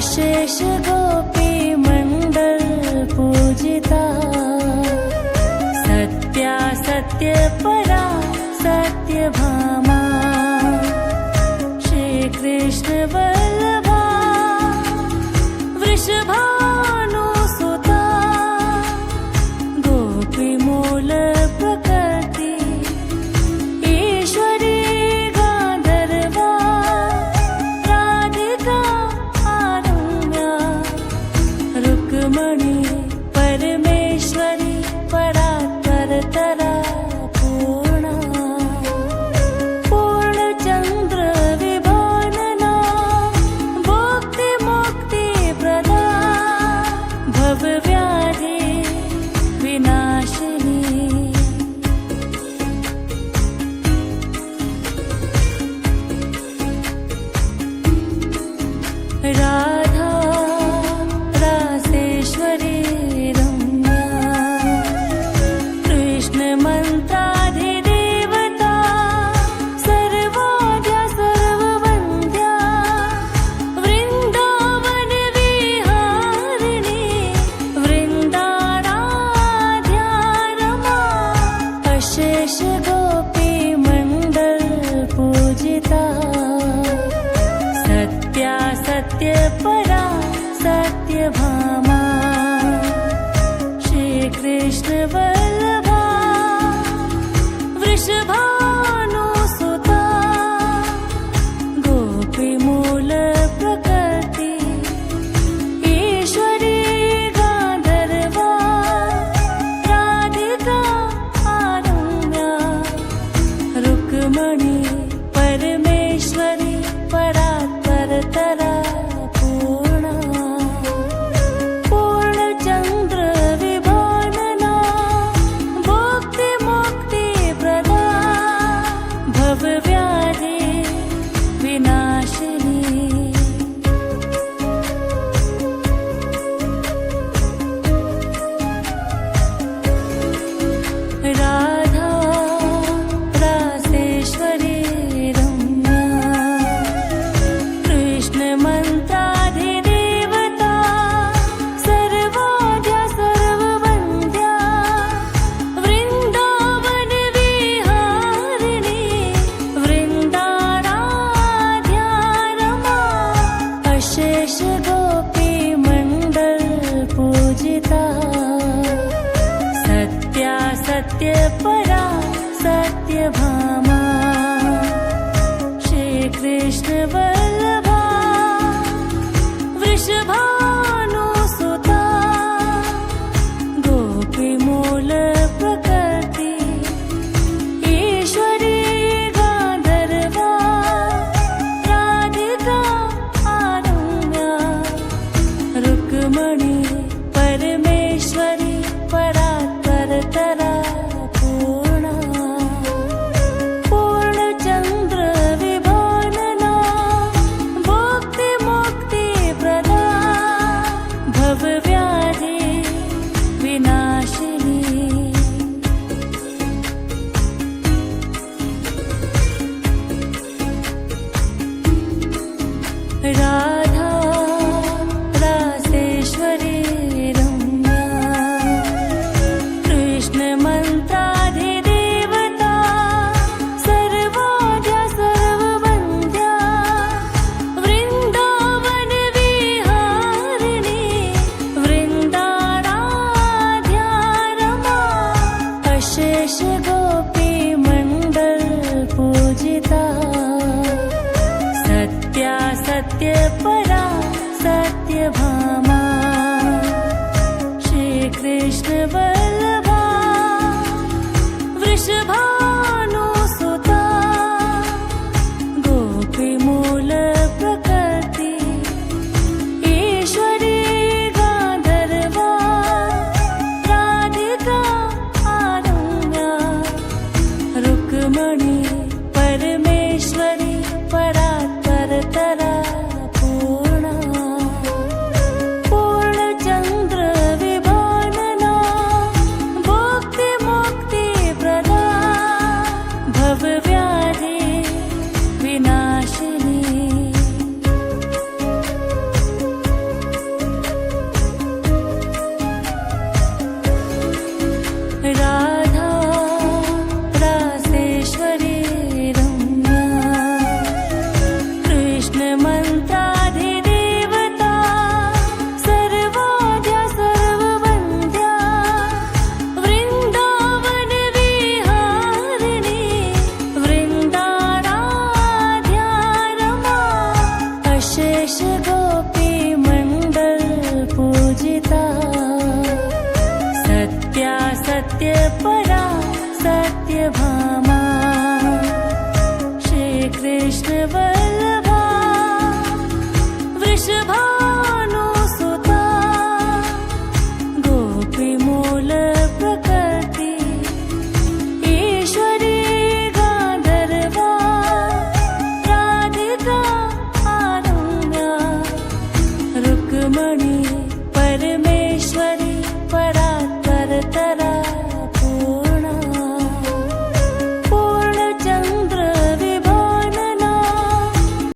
अशेष गोपी मंडल पूजिता सत्या सत्य परा सत्य भामा श्री कृष्ण वल्लभा वृषभानुसुता गोपी मूल प्रकृति ईश्वरी गांधर्वा राधिका आरम्या रुक्मणी परमेश्वरी परात्परतरा पूर्णा पूर्णचंद्र विभानना भोक्ति मुक्ति प्रदा भवव्याधि विनाशिनी राधा रासेश्वरी रम्या कृष्ण मंत्राधिदेवता सर्वोद्या सर्ववन्द्या वृंदावन विहारिणी वृंदाराध्या रमा अशेष गोपी मंडल पूजिता सत्या सत्य परा सत्य भामा श्री कृष्ण वल्लभा वृषभानुसुता गोपी मूल प्रकृति ईश्वरी गांधर्वा राधिका आरम्या रुक्मणी परमेश्वरी परात्परतरा पूर्णा पूर्णचंद्र विभानना भोक्ति मुक्ति प्रदा भवव्याधि विनाशिनी राधा रासेश्वरी रम्या कृष्ण मंत्राधिदेवता सर्वोद्या सर्ववन्द्या वृंदावन विहारिणी वृंदाराध्या रमा अशेष गोपी मंडल पूजिता सत्या सत्य परा सत्य भामा श्री कृष्ण वल्लभा वृषभानुसुता गोपी मूल प्रकृति ईश्वरी गांधर्वा राधिका आरम्या रुक्मणी परमेश्वरी परात्परतरा पूर्णा पूर्णचंद्र विभानना भोक्ति मुक्ति प्रदा भवव्याधि विनाशिनी राधा रासेश्वरी रम्या कृष्ण मंत्राधिदेवता सर्वोद्या सर्ववन्द्या वृंदावन विहारिणी वृंदाराध्या रमा अशेष गोपी मंडल पूजिता सत्या सत्य परा सत्य भामा श्री कृष्ण वल्लभा वृषभानुसुता गोपी मूल प्रकृति ईश्वरी गांधर्वा राधिका आरम्या रुक्मणी परमेश्वरी परात्परतरा पूर्णा पूर्णचंद्र विभानना सत्यभामा श्रीकृष्ण वल्लभा वृषभानुसुता गोपीमूल प्रकृति ईश्वरी गान्धर्वा राधिका आरण्या रुक्मणी परमेश्वरी परा